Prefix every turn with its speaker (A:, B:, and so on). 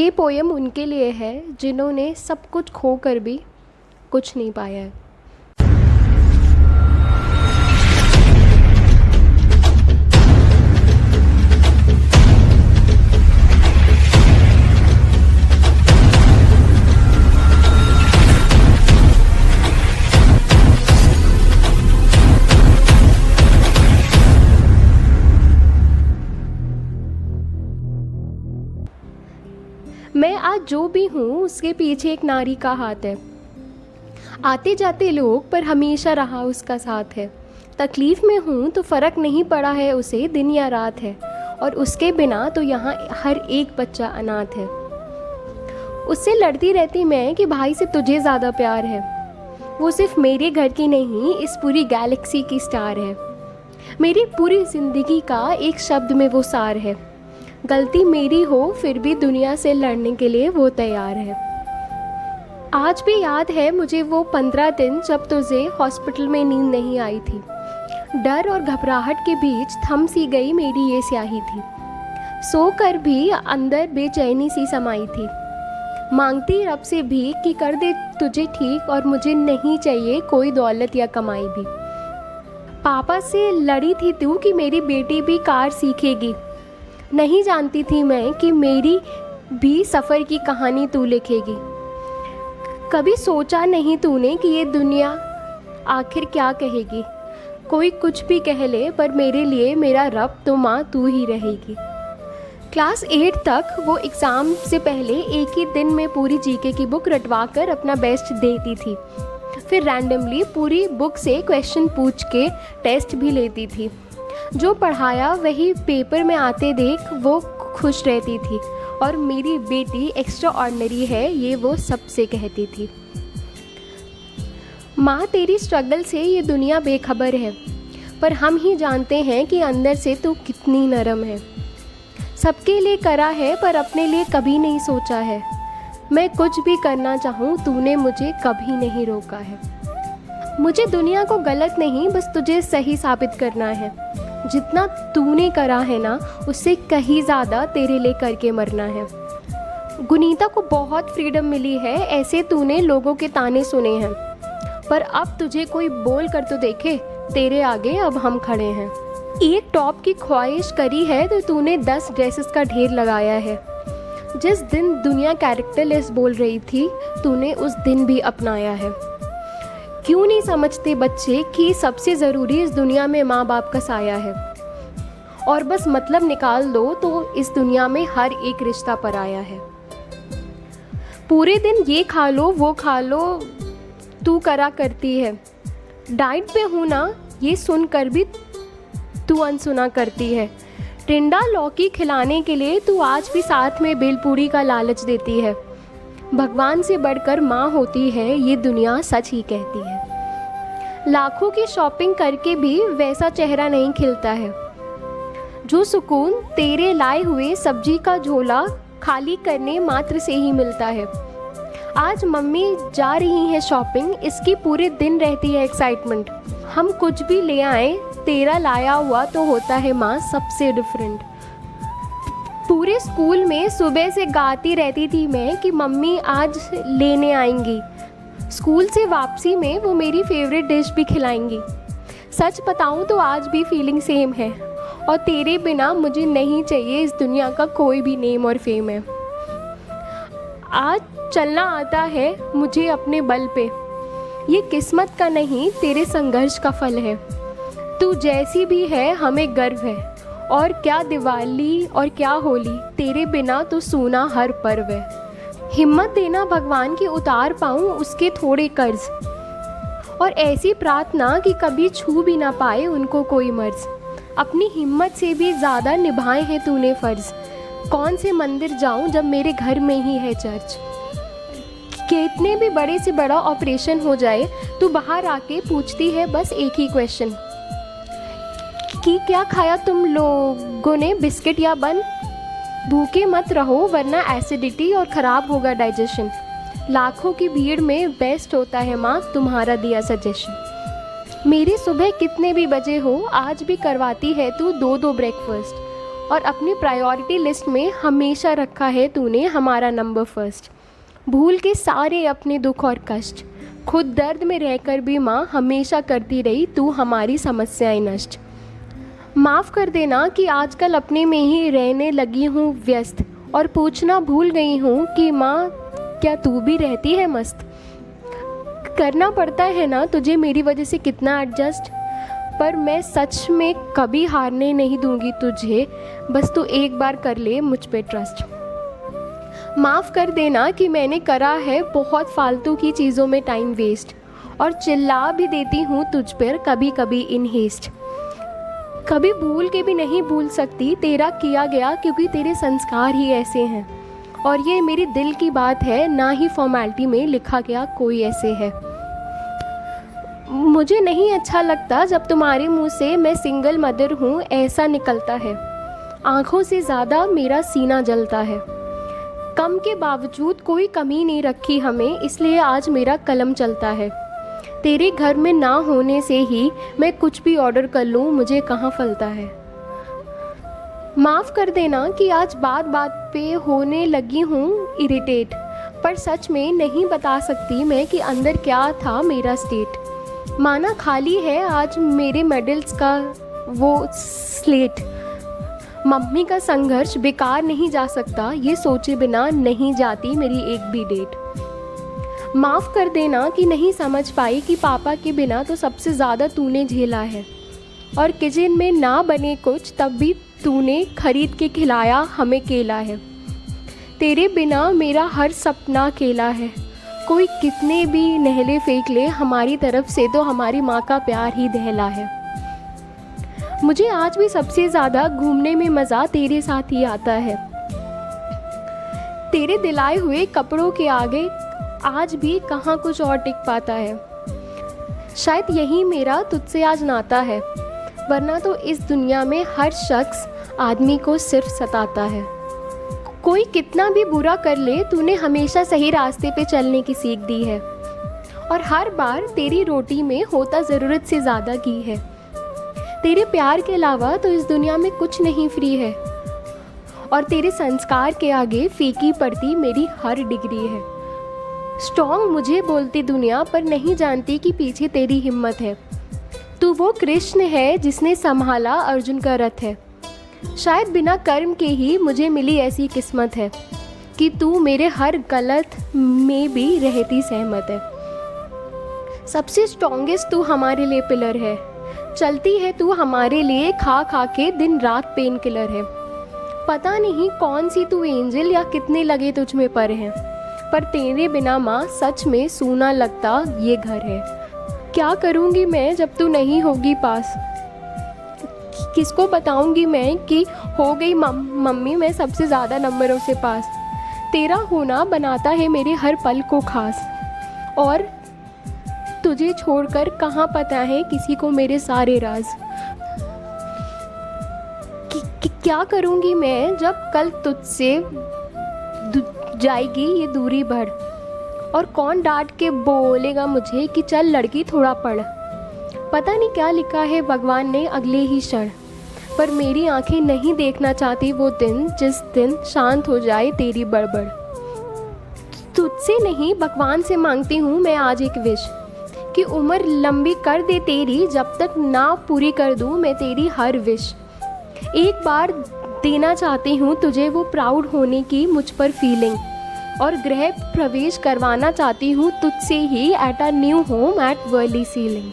A: ये पोयम उनके लिए है जिन्होंने सब कुछ खोकर भी कुछ नहीं पाया है। मैं आज जो भी हूँ उसके पीछे एक नारी का हाथ है। आते जाते लोग पर हमेशा रहा उसका साथ है। तकलीफ़ में हूँ तो फ़र्क नहीं पड़ा है उसे दिन या रात है, और उसके बिना तो यहाँ हर एक बच्चा अनाथ है। उससे लड़ती रहती मैं कि भाई से तुझे ज़्यादा प्यार है। वो सिर्फ मेरे घर की नहीं, इस पूरी गैलेक्सी की स्टार है। मेरी पूरी ज़िंदगी का एक शब्द में वो सार है। गलती मेरी हो फिर भी दुनिया से लड़ने के लिए वो तैयार है। आज भी याद है मुझे वो 15 दिन जब तुझे हॉस्पिटल में नींद नहीं आई थी। डर और घबराहट के बीच थम सी गई मेरी ये स्याही थी। सोकर भी अंदर बेचैनी सी समाई थी। मांगती रब से भी कि कर दे तुझे ठीक, और मुझे नहीं चाहिए कोई दौलत या कमाई भी। पापा से लड़ी थी तू कि मेरी बेटी भी कार सीखेगी। नहीं जानती थी मैं कि मेरी भी सफ़र की कहानी तू लिखेगी। कभी सोचा नहीं तूने कि ये दुनिया आखिर क्या कहेगी। कोई कुछ भी कह ले पर मेरे लिए मेरा रब तो माँ तू ही रहेगी। क्लास 8 तक वो एग्ज़ाम से पहले एक ही दिन में पूरी जीके की बुक रटवा कर अपना बेस्ट देती थी। फिर रैंडमली पूरी बुक से क्वेश्चन पूछ के टेस्ट भी लेती थी। जो पढ़ाया वही पेपर में आते देख वो खुश रहती थी, और मेरी बेटी एक्स्ट्रा ऑर्डिनरी है ये वो सबसे कहती थी। माँ तेरी स्ट्रगल से ये दुनिया बेखबर है, पर हम ही जानते हैं कि अंदर से तू कितनी नरम है। सबके लिए करा है पर अपने लिए कभी नहीं सोचा है। मैं कुछ भी करना चाहूँ तूने मुझे कभी नहीं रोका है। मुझे दुनिया को गलत नहीं बस तुझे सही साबित करना है। जितना तूने करा है ना उससे कहीं ज़्यादा तेरे लिए करके मरना है। गुनीता को बहुत फ्रीडम मिली है, ऐसे तूने लोगों के ताने सुने हैं, पर अब तुझे कोई बोल कर तो देखे, तेरे आगे अब हम खड़े हैं। एक टॉप की ख्वाहिश करी है तो तूने 10 ड्रेसेस का ढेर लगाया है। जिस दिन दुनिया कैरेक्टरलेस बोल रही थी तूने उस दिन भी अपनाया है। क्यों नहीं समझते बच्चे कि सबसे ज़रूरी इस दुनिया में माँ बाप का साया है, और बस मतलब निकाल दो तो इस दुनिया में हर एक रिश्ता पराया है। पूरे दिन ये खा लो वो खा लो तू करा करती है। डाइट पे हूँ ना ये सुनकर भी तू अनसुना करती है। टिंडा लौकी खिलाने के लिए तू आज भी साथ में बेलपूरी का लालच देती है। भगवान से बढ़कर माँ होती है ये दुनिया सच ही कहती है। लाखों की शॉपिंग करके भी वैसा चेहरा नहीं खिलता है जो सुकून तेरे लाए हुए सब्जी का झोला खाली करने मात्र से ही मिलता है। आज मम्मी जा रही हैं शॉपिंग, इसकी पूरे दिन रहती है एक्साइटमेंट। हम कुछ भी ले आए तेरा लाया हुआ तो होता है माँ सबसे डिफरेंट। पूरे स्कूल में सुबह से गाती रहती थी मैं कि मम्मी आज लेने आएंगी। स्कूल से वापसी में वो मेरी फेवरेट डिश भी खिलाएंगी। सच बताऊं तो आज भी फीलिंग सेम है, और तेरे बिना मुझे नहीं चाहिए इस दुनिया का कोई भी नेम और फेम है। आज चलना आता है मुझे अपने बल पे, ये किस्मत का नहीं तेरे संघर्ष का फल है। तू जैसी भी है हमें गर्व है, और क्या दिवाली और क्या होली तेरे बिना तो सूना हर पर्व है। हिम्मत देना भगवान की उतार पाऊँ उसके थोड़े कर्ज, और ऐसी प्रार्थना कि कभी छू भी ना पाए उनको कोई मर्ज। अपनी हिम्मत से भी ज़्यादा निभाए हैं तूने फ़र्ज़। कौन से मंदिर जाऊँ जब मेरे घर में ही है चर्च। कितने भी बड़े से बड़ा ऑपरेशन हो जाए तू बाहर आके पूछती है बस एक ही क्वेश्चन कि क्या खाया तुम लोगों ने, बिस्किट या बन। भूखे मत रहो वरना एसिडिटी और ख़राब होगा डाइजेशन। लाखों की भीड़ में बेस्ट होता है माँ तुम्हारा दिया सजेशन। मेरी सुबह कितने भी बजे हो आज भी करवाती है तू 2-2 ब्रेकफास्ट, और अपनी प्रायोरिटी लिस्ट में हमेशा रखा है तूने हमारा नंबर फर्स्ट। भूल के सारे अपने दुख और कष्ट, खुद दर्द में रहकर भी माँ हमेशा करती रही तू हमारी समस्याएं नष्ट। माफ़ कर देना कि आजकल अपने में ही रहने लगी हूँ व्यस्त, और पूछना भूल गई हूँ कि माँ क्या तू भी रहती है मस्त। करना पड़ता है ना तुझे मेरी वजह से कितना एडजस्ट, पर मैं सच में कभी हारने नहीं दूंगी तुझे, बस तू एक बार कर ले मुझ पे ट्रस्ट। माफ़ कर देना कि मैंने करा है बहुत फालतू की चीज़ों में टाइम वेस्ट, और चिल्ला भी देती हूँ तुझ पर कभी कभी इन हेस्ट। कभी भूल के भी नहीं भूल सकती तेरा किया गया, क्योंकि तेरे संस्कार ही ऐसे हैं, और ये मेरी दिल की बात है, ना ही फॉर्मेलिटी में लिखा गया कोई ऐसे है। मुझे नहीं अच्छा लगता जब तुम्हारे मुंह से मैं सिंगल मदर हूँ ऐसा निकलता है, आँखों से ज़्यादा मेरा सीना जलता है। कम के बावजूद कोई कमी नहीं रखी हमें, इसलिए आज मेरा कलम चलता है। तेरे घर में ना होने से ही मैं कुछ भी ऑर्डर कर लूँ मुझे कहाँ फलता है। माफ़ कर देना कि आज बात बात पे होने लगी हूँ इरिटेट, पर सच में नहीं बता सकती मैं कि अंदर क्या था मेरा स्टेट। माना खाली है आज मेरे मेडल्स का वो स्लेट, मम्मी का संघर्ष बेकार नहीं जा सकता, ये सोचे बिना नहीं जाती मेरी एक भी डेट। माफ़ कर देना कि नहीं समझ पाई कि पापा के बिना तो सबसे ज़्यादा तूने झेला है, और किचन में ना बने कुछ तब भी तूने खरीद के खिलाया हमें केला है। तेरे बिना मेरा हर सपना केला है, कोई कितने भी नहले फेंक ले हमारी तरफ से तो हमारी माँ का प्यार ही दहला है। मुझे आज भी सबसे ज़्यादा घूमने में मज़ा तेरे साथ ही आता है। तेरे दिलाए हुए कपड़ों के आगे आज भी कहाँ कुछ और टिक पाता है। शायद यही मेरा तुझसे आज नाता है, वरना तो इस दुनिया में हर शख्स आदमी को सिर्फ सताता है। कोई कितना भी बुरा कर ले तूने हमेशा सही रास्ते पे चलने की सीख दी है, और हर बार तेरी रोटी में होता ज़रूरत से ज़्यादा घी है। तेरे प्यार के अलावा तो इस दुनिया में कुछ नहीं फ्री है, और तेरे संस्कार के आगे फीकी पड़ती मेरी हर डिग्री है। स्ट्रॉन्ग मुझे बोलती दुनिया, पर नहीं जानती कि पीछे तेरी हिम्मत है। तू वो कृष्ण है जिसने संभाला अर्जुन का रथ है। शायद बिना कर्म के ही मुझे मिली ऐसी किस्मत है कि तू मेरे हर गलत में भी रहती सहमत है। सबसे स्ट्रॉन्गेस्ट तू हमारे लिए पिलर है, चलती है तू हमारे लिए खा खा के दिन रात पेन किलर है। पता नहीं कौन सी तू एंजल या कितने लगे तुझ में पर हैं, पर तेरे बिना माँ सच में सूना लगता ये घर है। क्या करूँगी मैं जब तू नहीं होगी पास, किसको बताऊँगी मैं कि हो गई मम्मी मैं सबसे ज़्यादा नंबरों से पास। तेरा होना बनाता है मेरे हर पल को खास, और तुझे छोड़कर कहाँ पता है किसी को मेरे सारे राज। क्या करूँगी मैं जब कल तुझसे जाएगी ये दूरी बढ़, और कौन डांट के बोलेगा मुझे कि चल लड़की थोड़ा पढ़। पता नहीं क्या लिखा है भगवान ने अगले ही क्षण, पर मेरी आंखें नहीं देखना चाहती वो दिन जिस दिन शांत हो जाए तेरी बड़बड़। तुझसे नहीं भगवान से मांगती हूँ मैं आज एक विश, कि उम्र लंबी कर दे तेरी, जब तक ना पूरी कर दूँ मैं तेरी हर विश। एक बार देना चाहती हूँ तुझे वो प्राउड होने की मुझ पर फीलिंग, और गृह प्रवेश करवाना चाहती हूँ तुझसे ही at a new home at Worli ceiling.